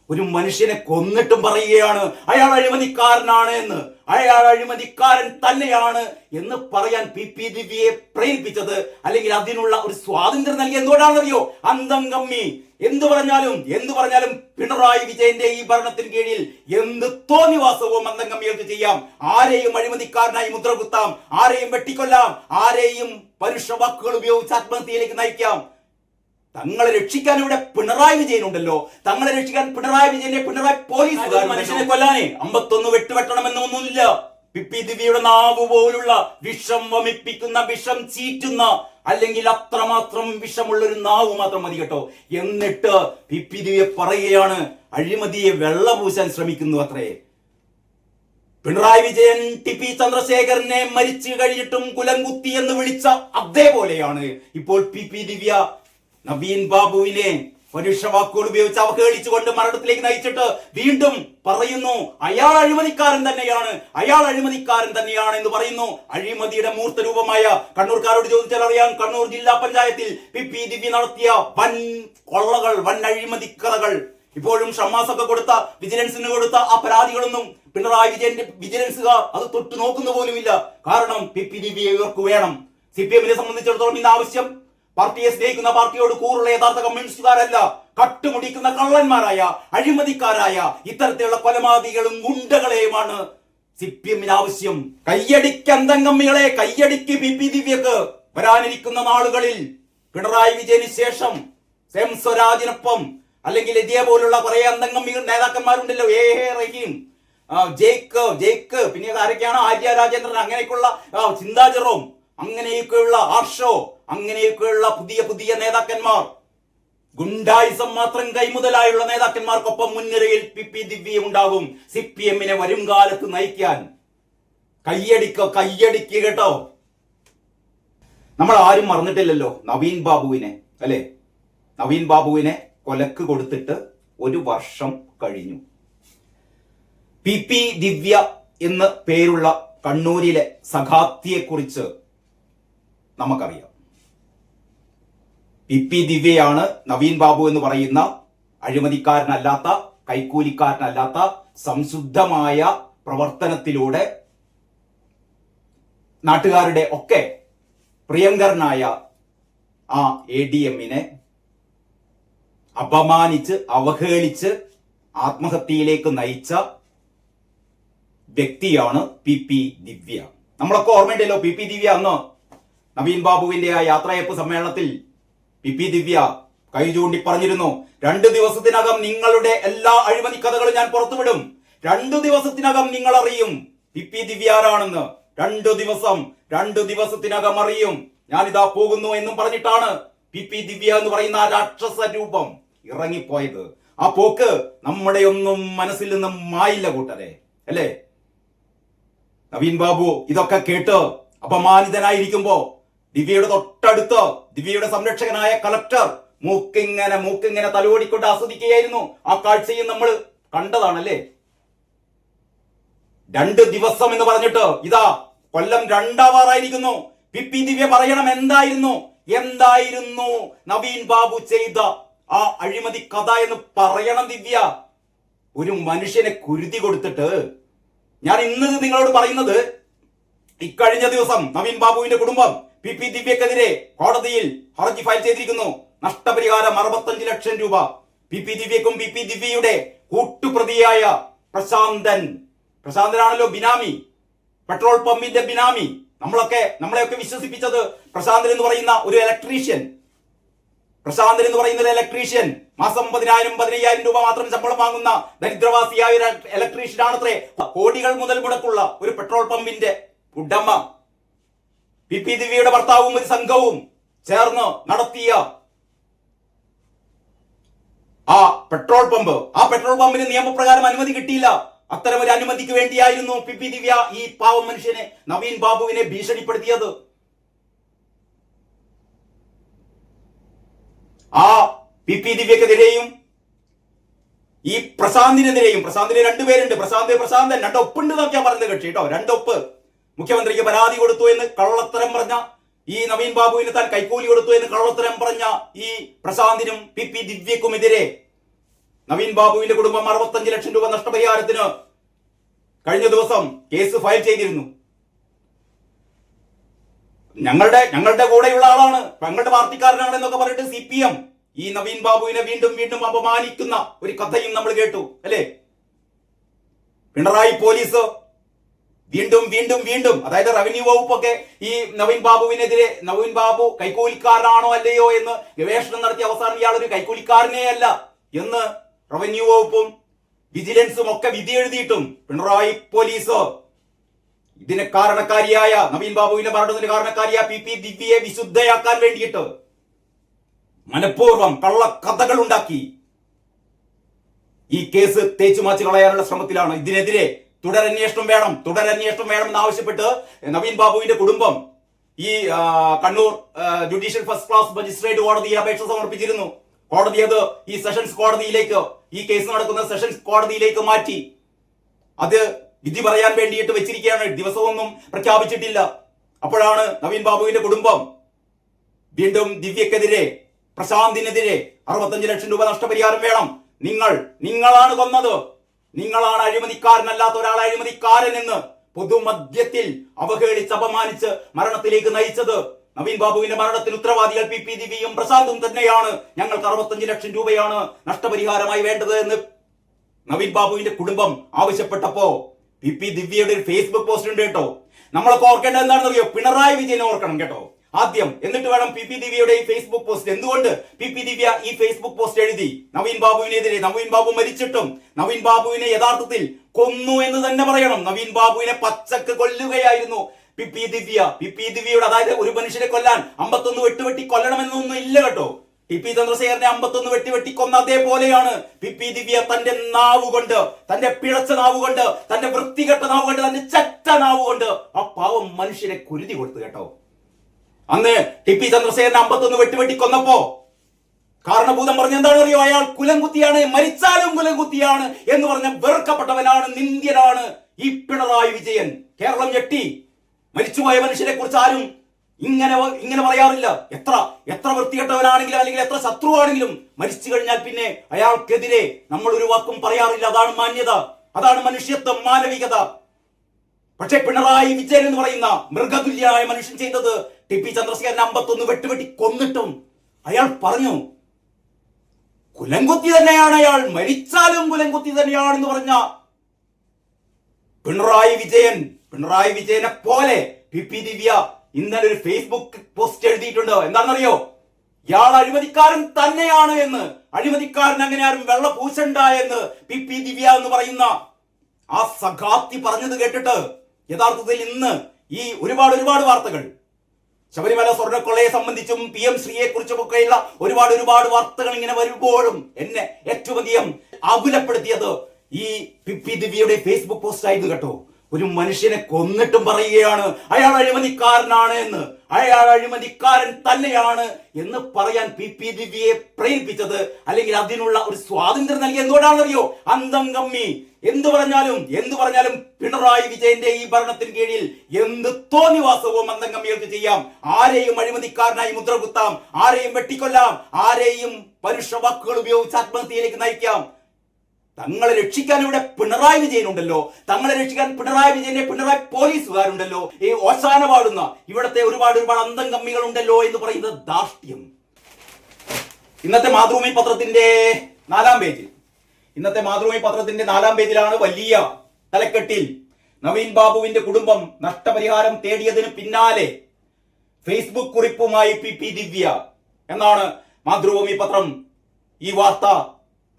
ഒരു മനുഷ്യനെ കൊന്നിട്ടും പറയുകയാണ് അയാൾ അഴിമതിക്കാരനാണ് എന്ന്. അയാൾ അഴിമതിക്കാരൻ തന്നെയാണ് എന്ന് പറയാൻ പി ദിവ്യയെ പ്രേരിപ്പിച്ചത്, അല്ലെങ്കിൽ അതിനുള്ള ഒരു സ്വാതന്ത്ര്യം നൽകി എന്തുകൊണ്ടാണെന്നറിയോ? അന്തം കമ്മി. എന്തു പറഞ്ഞാലും പിണറായി വിജയന്റെ ഈ ഭരണത്തിന് കീഴിൽ എന്ത് തോന്നിവാസവും അന്തം കമ്മികൾക്ക് ചെയ്യാം. ആരെയും അഴിമതിക്കാരനായി മുദ്ര കുത്താം, ആരെയും വെട്ടിക്കൊല്ലാം, ആരെയും പരുഷ വാക്കുകൾ ഉപയോഗിച്ച് ആത്മഹത്യയിലേക്ക് നയിക്കാം. തങ്ങളെ രക്ഷിക്കാൻ ഇവിടെ പിണറായി വിജയൻ ഉണ്ടല്ലോ. തങ്ങളെ രക്ഷിക്കാൻ പിണറായി പോലീസ് മനുഷ്യനെ കൊല്ലാനേ 51 വെട്ടണമെന്നൊന്നുമില്ല. പി ദിവ്യയുടെ നാവ് പോലുള്ള വിഷം വമിപ്പിക്കുന്ന, വിഷം ചീറ്റുന്ന, അല്ലെങ്കിൽ അത്രമാത്രം വിഷമുള്ളൊരു നാവ് മാത്രം മതി കേട്ടോ. എന്നിട്ട് പി ദിവ്യ പറയുകയാണ് അഴിമതിയെ വെള്ളപൂശാൻ ശ്രമിക്കുന്നു അത്രേ. പിണറായി വിജയൻ ടി.പി. ചന്ദ്രശേഖരനെ മരിച്ചു കഴിഞ്ഞിട്ടും കുലംകുത്തി എന്ന് വിളിച്ച അതേപോലെയാണ് ഇപ്പോൾ പി ദിവ്യ നവീൻ ബാബുവിനെ പരുഷ വാക്കുകൾ ഉപയോഗിച്ച് അവഹേളിച്ചുകൊണ്ട് മരണത്തിലേക്ക് നയിച്ചിട്ട് വീണ്ടും പറയുന്നു അയാൾ അഴിമതിക്കാരൻ തന്നെയാണ് എന്ന് പറയുന്നു. അഴിമതിയുടെ മൂർത്തരൂപമായ കണ്ണൂർക്കാരോട് ചോദിച്ചാൽ അറിയാം, കണ്ണൂർ ജില്ലാ പഞ്ചായത്തിൽ പി ദിവ്യ നടത്തിയ വൻ കൊള്ളകൾ, വൻ അഴിമതിക്കഥകൾ, ഇപ്പോഴും ഷമ്മാസൊക്കെ കൊടുത്ത, വിജിലൻസിന് കൊടുത്ത ആ പരാതികളൊന്നും പിണറായി വിജയന്റെ വിജിലൻസുകാർ അത് തൊട്ടു നോക്കുന്ന പോലുമില്ല. കാരണം പി ദിവ്യ ഇവർക്ക് വേണം. CPM-നെ സംബന്ധിച്ചിടത്തോളം ഇന്ന് ആവശ്യം പാർട്ടിയെ സ്നേഹിക്കുന്ന, പാർട്ടിയോട് കൂറുള്ള യഥാർത്ഥ കമ്മ്യൂണിസ്റ്റുകാരല്ല, കട്ടുമുടിക്കുന്ന കള്ളന്മാരായ, അഴിമതിക്കാരായ ഇത്തരത്തിലുള്ള കൊലപാതകികളും ഗുണ്ടകളെയുമാണ് CPM-ന് ആവശ്യം. കയ്യടിക്കന്തം കമ്മികളെ, കയ്യടിക്ക് പി ദിവ്യക്ക്. വരാനിരിക്കുന്ന നാളുകളിൽ പിണറായി വിജയന് ശേഷം എം സ്വരാജിനൊപ്പം, അല്ലെങ്കിൽ ഇതേപോലുള്ള കുറെ അന്തം കമ്മികൾ നേതാക്കന്മാരുണ്ടല്ലോ, റഹീം, ജേക്ക്, പിന്നെ ആരൊക്കെയാണ്, ആര്യ രാജേന്ദ്രൻ, അങ്ങനെയൊക്കെയുള്ള ചിന്താ ജെറോം, അങ്ങനെയൊക്കെയുള്ള ആർഷോ, അങ്ങനെയൊക്കെയുള്ള പുതിയ നേതാക്കന്മാർ, ഗുണ്ടായിസം മാത്രം കൈമുതലായുള്ള നേതാക്കന്മാർക്കൊപ്പം മുൻനിരയിൽ പി ദിവ്യ ഉണ്ടാകും CPM-നെ വരും കാലത്ത് നയിക്കാൻ. കയ്യടിക്ക് കേട്ടോ. നമ്മൾ ആരും മറന്നിട്ടില്ലല്ലോ നവീൻ ബാബുവിനെ, അല്ലെ? നവീൻ ബാബുവിനെ കൊലക്ക് കൊടുത്തിട്ട് 1 വർഷം കഴിഞ്ഞു. പി ദിവ്യ എന്ന് പേരുള്ള കണ്ണൂരിലെ സഖാത്തിയെ കുറിച്ച് നമുക്കറിയാം. പി ദിവ്യയാണ് നവീൻ ബാബു എന്ന് പറയുന്ന അഴിമതിക്കാരനല്ലാത്ത, കൈക്കൂലിക്കാരനല്ലാത്ത, സംശുദ്ധമായ പ്രവർത്തനത്തിലൂടെ നാട്ടുകാരുടെ ഒക്കെ പ്രിയങ്കരനായ ആ ADM-നെ അപമാനിച്ച്, അവഹേളിച്ച് ആത്മഹത്യയിലേക്ക് നയിച്ച വ്യക്തിയാണ് പി ദിവ്യ. നമ്മളൊക്കെ ഓർമ്മയുണ്ടല്ലോ പി ദിവ്യ അന്ന് നവീൻ ബാബുവിന്റെ ആ യാത്രയപ്പ് സമ്മേളനത്തിൽ പി ദിവ്യ കൈ ചൂണ്ടി പറഞ്ഞിരുന്നു, 2 ദിവസത്തിനകം നിങ്ങളുടെ എല്ലാ അഴിമതി കഥകളും ഞാൻ പുറത്തുവിടും. 2 ദിവസത്തിനകം നിങ്ങൾ അറിയും പി ദിവ്യ ആരാണെന്ന്. 2 ദിവസത്തിനകം അറിയും, ഞാനിതാ പോകുന്നു എന്നും പറഞ്ഞിട്ടാണ് പി ദിവ്യ എന്ന് പറയുന്ന ആ രാക്ഷസ രൂപം ഇറങ്ങിപ്പോയത്. ആ പോക്ക് നമ്മുടെ ഒന്നും മനസ്സിൽ നിന്നും മായില്ല കൂട്ടരെ, അല്ലേ? നവീൻ ബാബു ഇതൊക്കെ കേട്ട് അപമാനിതനായിരിക്കുമ്പോ ദിവ്യയുടെ തൊട്ടടുത്ത് ദിവ്യയുടെ സംരക്ഷകനായ കളക്ടർ മൂക്കിങ്ങനെ തലോടിക്കൊണ്ട് ആസ്വദിക്കുകയായിരുന്നു. ആ കാഴ്ചയും നമ്മൾ കണ്ടതാണല്ലേ. 2 ദിവസം എന്ന് പറഞ്ഞിട്ട് ഇതാ കൊല്ലം 2 പി ദിവ്യ പറയണം എന്തായിരുന്നു നവീൻ ബാബു ചെയ്ത ആ അഴിമതി കഥ എന്ന് പറയണം ദിവ്യ. ഒരു മനുഷ്യനെ കുരുതി കൊടുത്തിട്ട്, ഞാൻ ഇന്ന് നിങ്ങളോട് പറയുന്നത്, ഇക്കഴിഞ്ഞ ദിവസം നവീൻ ബാബുവിന്റെ കുടുംബം പി ദിവ്യക്കെതിരെ കോടതിയിൽ ഹർജി ഫയൽ ചെയ്തിരിക്കുന്നു. നഷ്ടപരിഹാരം 65 ലക്ഷം രൂപ. പി ദിവ്യക്കും പി ദിവ്യയുടെ കൂട്ടുപ്രതിയായ പ്രശാന്തനാണല്ലോ ബിനാമി, പെട്രോൾ പമ്പിന്റെ ബിനാമി. നമ്മളെയൊക്കെ വിശ്വസിപ്പിച്ചത് പ്രശാന്തൻ എന്ന് പറയുന്ന ഒരു ഇലക്ട്രീഷ്യൻ മാസം 10,000-15,000 രൂപ മാത്രം ശമ്പളം വാങ്ങുന്ന ദരിദ്രവാസിയായ ഒരു ഇലക്ട്രീഷ്യൻ ആണത്രേ. കോടികൾ മുതൽ മുടക്കുള്ള ഒരു പെട്രോൾ പമ്പിന്റെ ഉടമ. പി ദിവ്യയുടെ ഭർത്താവും ഒരു സംഘവും ചേർന്ന് നടത്തിയ ആ പെട്രോൾ പമ്പിന് നിയമപ്രകാരം അനുമതി കിട്ടിയില്ല. അത്തരം ഒരു അനുമതിക്ക് വേണ്ടിയായിരുന്നു പി ദിവ്യ ഈ പാവം മനുഷ്യനെ, നവീൻ ബാബുവിനെ ഭീഷണിപ്പെടുത്തിയത്. ആ പി ദിവ്യക്കെതിരെയും ഈ പ്രശാന്തിനെതിരെയും, പ്രശാന്തിന് 2 പേരുണ്ട്, പ്രശാന്തൻ 2 ഒപ്പുണ്ട് എന്നൊക്കെയാ പറഞ്ഞത് കക്ഷി കേട്ടോ. 2 ഒപ്പ്. മുഖ്യമന്ത്രിക്ക് പരാതി കൊടുത്തു എന്ന് കള്ളത്തരം പറഞ്ഞ ഈ നവീൻ ബാബുവിന് താൻ കൈക്കൂലി കൊടുത്തു എന്ന് കള്ളത്തരം പറഞ്ഞ ഈ പ്രശാന്തിനും പി ദിവ്യക്കുമെതിരെ നവീൻ ബാബുവിന്റെ കുടുംബം 65 ലക്ഷം രൂപ നഷ്ടപരിഹാരത്തിന് കഴിഞ്ഞ ദിവസം കേസ് ഫയൽ ചെയ്തിരുന്നു. ഞങ്ങളുടെ കൂടെയുള്ള ആളാണ്, ഞങ്ങളുടെ പാർട്ടിക്കാരനാണ് എന്നൊക്കെ പറഞ്ഞിട്ട് CPM ഈ നവീൻ ബാബുവിനെ വീണ്ടും വീണ്ടും അപമാനിക്കുന്ന ഒരു കഥയും നമ്മൾ കേട്ടു അല്ലേ? പിണറായി പോലീസ് വീണ്ടും വീണ്ടും വീണ്ടും, അതായത് റവന്യൂ വകുപ്പൊക്കെ ഈ നവീൻ ബാബു കൈക്കൂലിക്കാരനാണോ അല്ലയോ എന്ന് ഗവേഷണം നടത്തി അവസാനം ഇയാളൊരു കൈക്കൂലിക്കാരനേ അല്ല എന്ന് റവന്യൂ വകുപ്പും വിജിലൻസും ഒക്കെ വിധി എഴുതിയിട്ടും പിണറായി പോലീസ് ഇതിന് കാരണക്കാരിയായ നവീൻ ബാബുവിന്റെ മരണത്തിന് കാരണക്കാരിയായ PP ദിവ്യയെ വിശുദ്ധയാക്കാൻ വേണ്ടിയിട്ട് മനഃപൂർവ്വം കള്ളക്കഥകൾ ഉണ്ടാക്കി ഈ കേസ് തേച്ചുമാച്ച് കളയാനുള്ള ശ്രമത്തിലാണ്. ഇതിനെതിരെ തുടരന്വേഷണം വേണം എന്നാവശ്യപ്പെട്ട് നവീൻ ബാബുവിന്റെ കുടുംബം ഈ Kannur judicial first class magistrate കോടതിയിൽ അപേക്ഷ സമർപ്പിച്ചിരുന്നു. കോടതി അത് ഈ സെഷൻസ് കോടതിയിലേക്ക്, ഈ കേസ് നടക്കുന്ന സെഷൻസ് കോടതിയിലേക്ക് മാറ്റി അത് വിധി പറയാൻ വേണ്ടിയിട്ട് വെച്ചിരിക്കുകയാണ്. ദിവസമൊന്നും പ്രഖ്യാപിച്ചിട്ടില്ല. അപ്പോഴാണ് നവീൻ ബാബുവിന്റെ കുടുംബം വീണ്ടും ദിവ്യക്കെതിരെ, പ്രശാന്തിനെതിരെ 65 ലക്ഷം രൂപ നഷ്ടപരിഹാരം വേണം, നിങ്ങളാണ് കൊന്നത്, നിങ്ങളാണ് അഴിമതിക്കാരനല്ലാത്ത ഒരാളെ അഴിമതിക്കാരൻ എന്ന് പൊതുമധ്യത്തിൽ അവഹേളിച്ച് അപമാനിച്ച് മരണത്തിലേക്ക് നയിച്ചത് നവീൻ ബാബുവിന്റെ മരണത്തിന് ഉത്തരവാദികൾ PP ദിവ്യയും പ്രശാന്തും തന്നെയാണ്. ഞങ്ങൾക്ക് 65 ലക്ഷം രൂപയാണ് നഷ്ടപരിഹാരമായി വേണ്ടത് എന്ന് നവീൻ ബാബുവിന്റെ കുടുംബം ആവശ്യപ്പെട്ടപ്പോ PP ദിവ്യയുടെ ഒരു ഫേസ്ബുക്ക് പോസ്റ്റ് ഉണ്ട് കേട്ടോ. നമ്മളൊക്കെ ഓർക്കേണ്ടത് എന്താണെന്ന് അറിയോ? പിണറായി വിജയനെ ഓർക്കണം കേട്ടോ ആദ്യം, എന്നിട്ട് വേണം PP ദിവ്യയുടെ ഈ ഫേസ്ബുക്ക് പോസ്റ്റ്. എന്തുകൊണ്ട് PP ദിവ്യ ഈ ഫേസ്ബുക്ക് പോസ്റ്റ് എഴുതി? നവീൻ ബാബുവിനെതിരെ, നവീൻ ബാബു മരിച്ചിട്ടും നവീൻ ബാബുവിനെ യഥാർത്ഥത്തിൽ കൊന്നു എന്ന് തന്നെ പറയണം. നവീൻ ബാബുവിനെ പച്ചക്ക് കൊല്ലുകയായിരുന്നു PP ദിവ്യയുടെ, അതായത് ഒരു മനുഷ്യനെ കൊല്ലാൻ 51 വെട്ടി കൊല്ലണമെന്നൊന്നും ഇല്ല കേട്ടോ. TP ചന്ദ്രശേഖരനെ 51 വെട്ടി കൊന്ന അതേപോലെയാണ് PP ദിവ്യ തന്റെ നാവുകൊണ്ട്, തന്റെ പിഴച്ച നാവുകൊണ്ട്, തന്റെ വൃത്തികെട്ട നാവുകൊണ്ട്, തന്റെ ചറ്റ നാവുകൊണ്ട് ആ പാവം മനുഷ്യനെ കുരുതി കൊടുത്തു കേട്ടോ. അന്ന് TP ചന്ദ്രശേഖരനെ 51 വെട്ടി കൊന്നപ്പോ കാരണഭൂതം പറഞ്ഞ എന്താണെന്ന് അറിയോ? അയാൾ കുലംകുത്തിയാണ്, മരിച്ചാലും കുലംകുത്തിയാണ് എന്ന് പറഞ്ഞ വെറുക്കപ്പെട്ടവനാണ്, നിന്ദ്യനാണ് ഈ പിണറായി വിജയൻ. കേരളം ഞെട്ടി. മരിച്ചുപോയ മനുഷ്യരെ കുറിച്ച് ആരും ഇങ്ങനെ പറയാറില്ല. എത്ര വൃത്തികെട്ടവനാണെങ്കിലും അല്ലെങ്കിൽ എത്ര ശത്രുവാണെങ്കിലും മരിച്ചു കഴിഞ്ഞാൽ പിന്നെ അയാൾക്കെതിരെ നമ്മൾ ഒരു വാക്കും പറയാറില്ല. അതാണ് മാന്യത, അതാണ് മനുഷ്യത്വം, മാനവികത. പക്ഷെ പിണറായി വിജയൻ എന്ന് പറയുന്ന മൃഗതുല്യനായ മനുഷ്യൻ ചെയ്തത് TP ചന്ദ്രശേഖരൻ 51 വെട്ടി കൊന്നിട്ടും അയാൾ പറഞ്ഞു കുലംകുത്തി തന്നെയാണ്, അയാൾ മരിച്ചാലും കുലംകുത്തി തന്നെയാണെന്ന് പറഞ്ഞ പിണറായി വിജയനെ പോലെ PP ദിവ്യ ഇന്നലെ ഒരു ഫേസ്ബുക്ക് പോസ്റ്റ് എഴുതിയിട്ടുണ്ട്. എന്താണെന്നറിയോ? ഇയാൾ അഴിമതിക്കാരൻ തന്നെയാണ് എന്ന്, അഴിമതിക്കാരൻ അങ്ങനെ ആരും വെള്ള പൂശണ്ട എന്ന് PP ദിവ്യ എന്ന് പറയുന്ന ആ സഖാത്തി പറഞ്ഞത് കേട്ടിട്ട് യഥാർത്ഥത്തിൽ ഇന്ന് ഈ ഒരുപാട് വാർത്തകൾ, ശബരിമല സ്വർണ്ണക്കൊള്ളയെ സംബന്ധിച്ചും PM ശ്രീയെ കുറിച്ചുമൊക്കെയുള്ള ഒരുപാട് വാർത്തകൾ ഇങ്ങനെ വരുമ്പോഴും എന്നെ ഏറ്റവും അധികം ആകുലപ്പെടുത്തിയത് ഈ PP ദിവ്യയുടെ ഫേസ്ബുക്ക് പോസ്റ്റ് ആയിരുന്നു കേട്ടോ. ഒരു മനുഷ്യനെ കൊന്നിട്ടും പറയുകയാണ് അയാൾ അഴിമതിക്കാരനാണ് എന്ന്, അയാൾ അഴിമതിക്കാരൻ തന്നെയാണ് എന്ന് പറയാൻ PP ദിവ്യയെ പ്രേരിപ്പിച്ചത് അല്ലെങ്കിൽ അതിനുള്ള ഒരു സ്വാതന്ത്ര്യം നൽകി എന്തുകൊണ്ടാണെന്നറിയോ? അന്തം കമ്മി. എന്തു പറഞ്ഞാലും പിണറായി വിജയന്റെ ഈ ഭരണത്തിന് കീഴിൽ എന്ത് തോന്നിവാസവും അന്തം കമ്മികൾക്ക് ചെയ്യാം. ആരെയും അഴിമതിക്കാരനായി മുദ്ര കുത്താം, ആരെയും വെട്ടിക്കൊല്ലാം, ആരെയും പരുഷ വാക്കുകൾ ഉപയോഗിച്ച് ആത്മഹത്യയിലേക്ക് നയിക്കാം. തങ്ങളെ രക്ഷിക്കാൻ ഇവിടെ പിണറായി വിജയൻ ഉണ്ടല്ലോ, തങ്ങളെ രക്ഷിക്കാൻ പിണറായി പോലീസുകാരുണ്ടല്ലോ, ഈ ഓശാന പാടുന്ന ഇവിടത്തെ ഒരുപാട് അന്തം കമ്മികൾ ഉണ്ടല്ലോ എന്ന് പറയുന്നത് ധാർഷ്ട്യം. ഇന്നത്തെ മാതൃഭൂമി പത്രത്തിന്റെ 4ാം പേജിലാണ് വലിയ തലക്കെട്ടിൽ നവീൻ ബാബുവിന്റെ കുടുംബം നഷ്ടപരിഹാരം തേടിയതിന് പിന്നാലെ ഫേസ്ബുക്ക് കുറിപ്പുമായി PP ദിവ്യ എന്നാണ് മാതൃഭൂമി പത്രം ഈ വാർത്ത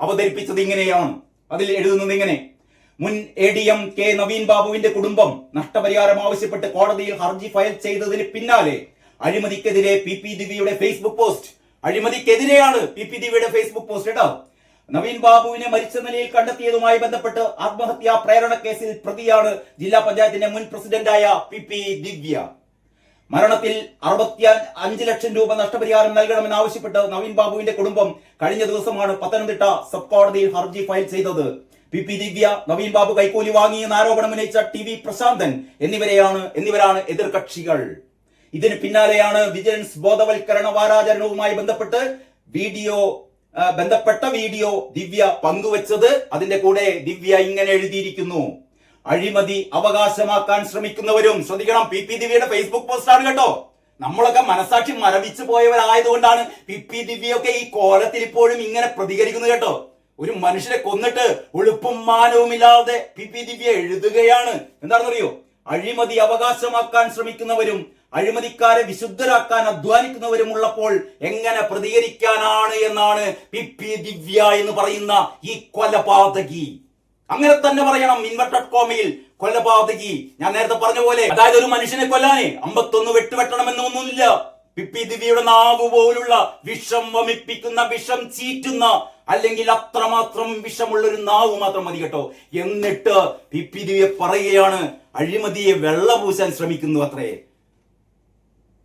അവതരിപ്പിച്ചത്. ഇങ്ങനെയാണ് അതിൽ എഴുതുന്നത് ഇങ്ങനെ: മുൻ ADM K നവീൻ ബാബുവിന്റെ കുടുംബം നഷ്ടപരിഹാരം ആവശ്യപ്പെട്ട് കോടതിയിൽ ഹർജി ഫയൽ ചെയ്തതിന് പിന്നാലെ അഴിമതിക്കെതിരെ PP ദിവ്യയുടെ ഫേസ്ബുക്ക് പോസ്റ്റ്. അഴിമതിക്കെതിരെയാണ് PP ദിവ്യയുടെ ഫേസ്ബുക്ക് പോസ്റ്റ് കേട്ടോ. നവീൻ ബാബുവിനെ മരിച്ച നിലയിൽ കണ്ടെത്തിയതുമായി ബന്ധപ്പെട്ട് ആത്മഹത്യാ പ്രേരണ കേസിൽ പ്രതിയാണ് ജില്ലാ പഞ്ചായത്തിന്റെ മുൻ പ്രസിഡന്റായ PP ദിവ്യ. മരണത്തിൽ 65 ലക്ഷം രൂപ നഷ്ടപരിഹാരം നൽകണമെന്ന് ആവശ്യപ്പെട്ട് നവീൻ ബാബുവിന്റെ കുടുംബം കഴിഞ്ഞ ദിവസമാണ് പത്തനംതിട്ട സബ് കോടതിയിൽ ഹർജി ഫയൽ ചെയ്തത്. PP ദിവ്യ, നവീൻ ബാബു കൈക്കൂലി വാങ്ങിയെന്ന് ആരോപണം ഉന്നയിച്ച TV പ്രശാന്തൻ എന്നിവരാണ് എതിർകക്ഷികൾ. ഇതിന് പിന്നാലെയാണ് വിജിലൻസ് ബോധവൽക്കരണ വാരാചരണവുമായി ബന്ധപ്പെട്ട് വീഡിയോ ബന്ധപ്പെട്ട വീഡിയോ ദിവ്യ പങ്കുവച്ചത്. അതിന്റെ കൂടെ ദിവ്യ ഇങ്ങനെ എഴുതിയിരിക്കുന്നു: അഴിമതി അവകാശമാക്കാൻ ശ്രമിക്കുന്നവരും. ശ്രദ്ധിക്കണം, പി ദിവ്യയുടെ ഫേസ്ബുക്ക് പോസ്റ്റാണ് കേട്ടോ. നമ്മളൊക്കെ മനസാക്ഷി മരവിച്ചു പോയവരായതുകൊണ്ടാണ് പി ദിവ്യയൊക്കെ ഈ കോലത്തിൽ ഇപ്പോഴും ഇങ്ങനെ പ്രതികരിക്കുന്നത് കേട്ടോ. ഒരു മനുഷ്യരെ കൊന്നിട്ട് ഉളുപ്പും മാനവും ഇല്ലാതെ പി ദിവ്യ എഴുതുകയാണ്. എന്താണെന്നറിയോ? അഴിമതി അവകാശമാക്കാൻ ശ്രമിക്കുന്നവരും അഴിമതിക്കാരെ വിശുദ്ധരാക്കാൻ അധ്വാനിക്കുന്നവരും ഉള്ളപ്പോൾ എങ്ങനെ പ്രതികരിക്കാനാണ് എന്നാണ് പി ദിവ്യ എന്ന് പറയുന്ന ഈ കൊലപാതകി. അങ്ങനെ തന്നെ പറയണം, ഇൻവെർട്ടഡ് കോമയിൽ കൊലപാതകി. ഞാൻ നേരത്തെ പറഞ്ഞ പോലെ, അതായത് ഒരു മനുഷ്യനെ കൊല്ലാനേ 51 വെട്ടുവെട്ടണമെന്നൊന്നുമില്ല. പി ദിവ്യയുടെ നാവ് പോലുള്ള വിഷം വമിപ്പിക്കുന്ന, വിഷം ചീറ്റുന്ന, അല്ലെങ്കിൽ അത്രമാത്രം വിഷമുള്ള ഒരു നാവ് മാത്രം മതി കേട്ടോ. എന്നിട്ട് പി ദിവ്യ പറയുകയാണ് അഴിമതിയെ വെള്ളപൂശാൻ ശ്രമിക്കുന്നു അത്രേ.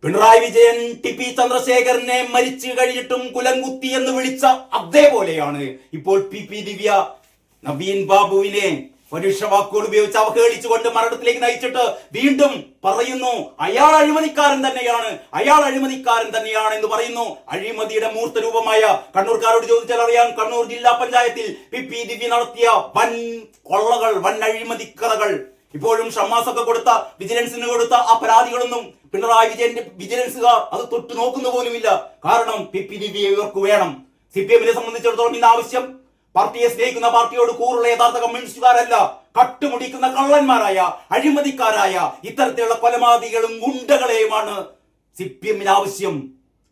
പിണറായി വിജയൻ ടി ചന്ദ്രശേഖരനെ മരിച്ചു കഴിഞ്ഞിട്ടും കുലംകുത്തി എന്ന് വിളിച്ച അതേപോലെയാണ് ഇപ്പോൾ പി ദിവ്യ നവീൻ ബാബുവിനെ പരുഷ വാക്കുകൾ ഉപയോഗിച്ച് അവഹേളിച്ചുകൊണ്ട് മരണത്തിലേക്ക് നയിച്ചിട്ട് വീണ്ടും പറയുന്നു അയാൾ അഴിമതിക്കാരൻ തന്നെയാണ്, അയാൾ അഴിമതിക്കാരൻ തന്നെയാണ് എന്ന് പറയുന്നു. അഴിമതിയുടെ മൂർത്ത രൂപമായ കണ്ണൂർക്കാരോട് ചോദിച്ചാൽ അറിയാം, കണ്ണൂർ ജില്ലാ പഞ്ചായത്തിൽ പി ദിവ്യ നടത്തിയ വൻ കൊള്ളകൾ, വൻ അഴിമതിക്കറകൾ, ഇപ്പോഴും ഷമ്മാസൊക്കെ കൊടുത്ത, വിജിലൻസിന് കൊടുത്ത ആ പരാതികളൊന്നും പിണറായി വിജയന്റെ വിജിലൻസുകാർ അത് തൊട്ട് നോക്കുന്ന പോലുമില്ല. കാരണം പി ദിവ്യ ഇവർക്ക് വേണം. CPM-നെ സംബന്ധിച്ചിടത്തോളം ഇന്ന് ആവശ്യം പാർട്ടിയെ സ്നേഹിക്കുന്ന, പാർട്ടിയോട് കൂറുള്ള യഥാർത്ഥ കമ്മ്യൂണിസ്റ്റുകാരല്ല, കട്ടുമുടിക്കുന്ന കള്ളന്മാരായ, അഴിമതിക്കാരായ ഇത്തരത്തിലുള്ള കൊലപാതകികളും ഗുണ്ടകളെയുമാണ് CPM-ന് ആവശ്യം.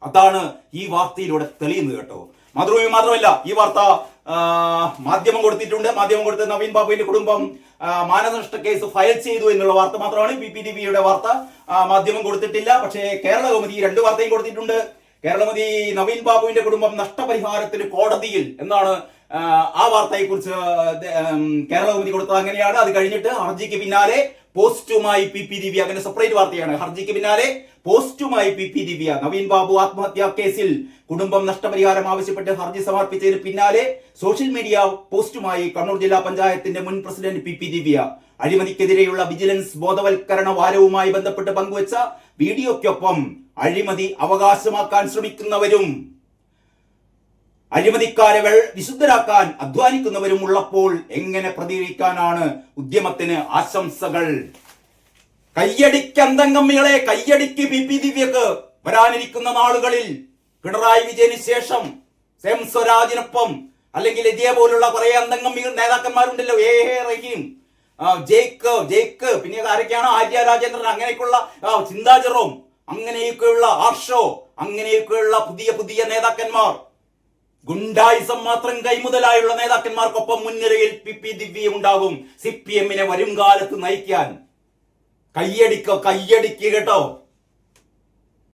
അതാണ് ഈ വാർത്തയിലൂടെ തെളിയുന്നത് കേട്ടോ. മാത്രമല്ല, ഈ വാർത്ത മാധ്യമം കൊടുത്തിട്ടുണ്ട്. മാധ്യമം കൊടുത്ത നവീൻ ബാബുവിന്റെ കുടുംബം മാനനഷ്ട കേസ് ഫയൽ ചെയ്തു എന്നുള്ള വാർത്ത മാത്രമാണ്. പി ദിവ്യയുടെ വാർത്ത മാധ്യമം കൊടുത്തിട്ടില്ല. പക്ഷേ കേരള കൗമുദി 2 വാർത്തയും കൊടുത്തിട്ടുണ്ട്. കേരളമതി നവീൻ ബാബുവിന്റെ കുടുംബം നഷ്ടപരിഹാരത്തിന് കോടതിയിൽ എന്നാണ് ആ വാർത്തയെ കുറിച്ച് കേരള കൗമുദി കൊടുത്തത്. അങ്ങനെയാണ്. അത് കഴിഞ്ഞിട്ട് ഹർജിക്ക് പിന്നാലെ പോസ്റ്റുമായി പി ദിവ്യ, അങ്ങനെ സെപ്പറേറ്റ് വാർത്തയാണ്. ഹർജിക്ക് പിന്നാലെ പോസ്റ്റുമായി പി ദിവ്യ. നവീൻ ബാബു ആത്മഹത്യാ കേസിൽ കുടുംബം നഷ്ടപരിഹാരം ആവശ്യപ്പെട്ട് ഹർജി സമർപ്പിച്ചതിന് പിന്നാലെ സോഷ്യൽ മീഡിയ പോസ്റ്റുമായി കണ്ണൂർ ജില്ലാ പഞ്ചായത്തിന്റെ മുൻ പ്രസിഡന്റ് പി ദിവ്യ അഴിമതിക്കെതിരെയുള്ള വിജിലൻസ് ബോധവൽക്കരണ വാരവുമായി ബന്ധപ്പെട്ട് പങ്കുവച്ച വീഡിയോയ്ക്കൊപ്പം അഴിമതി അവകാശമാക്കാൻ ശ്രമിക്കുന്നവരും അഴിമതിക്കാരെ വിശുദ്ധരാക്കാൻ അധ്വാനിക്കുന്നവരും ഉള്ളപ്പോൾ എങ്ങനെ പ്രതികരിക്കാനാണ്? ഉദ്യമത്തിന് ആശംസകൾ. കയ്യടിക്കന്തംഗമ്മികളെ, കയ്യടിക്ക് പി ദിവ്യക്ക്. വരാനിരിക്കുന്ന നാളുകളിൽ പിണറായി വിജയന് ശേഷം സ്വരാജിനൊപ്പം, അല്ലെങ്കിൽ ഇതേപോലുള്ള കുറെ അന്തംഗമ്മികൾ നേതാക്കന്മാരുണ്ടല്ലോ, റഹീം, ജേക്ക്, പിന്നെ ആരൊക്കെയാണ്, ആര്യ രാജേന്ദ്രൻ, അങ്ങനെയൊക്കെയുള്ള ചിന്താ ജെറോം, അങ്ങനെയൊക്കെയുള്ള ആർഷോ, അങ്ങനെയൊക്കെയുള്ള പുതിയ നേതാക്കന്മാർ, ഗുണ്ടായിസം മാത്രം കൈമുതലായുള്ള നേതാക്കന്മാർക്കൊപ്പം മുൻനിരയിൽ പി ദിവ്യ ഉണ്ടാകും CPM-നെ വരും കാലത്ത് നയിക്കാൻ. കയ്യടിക്കുക കേട്ടോ.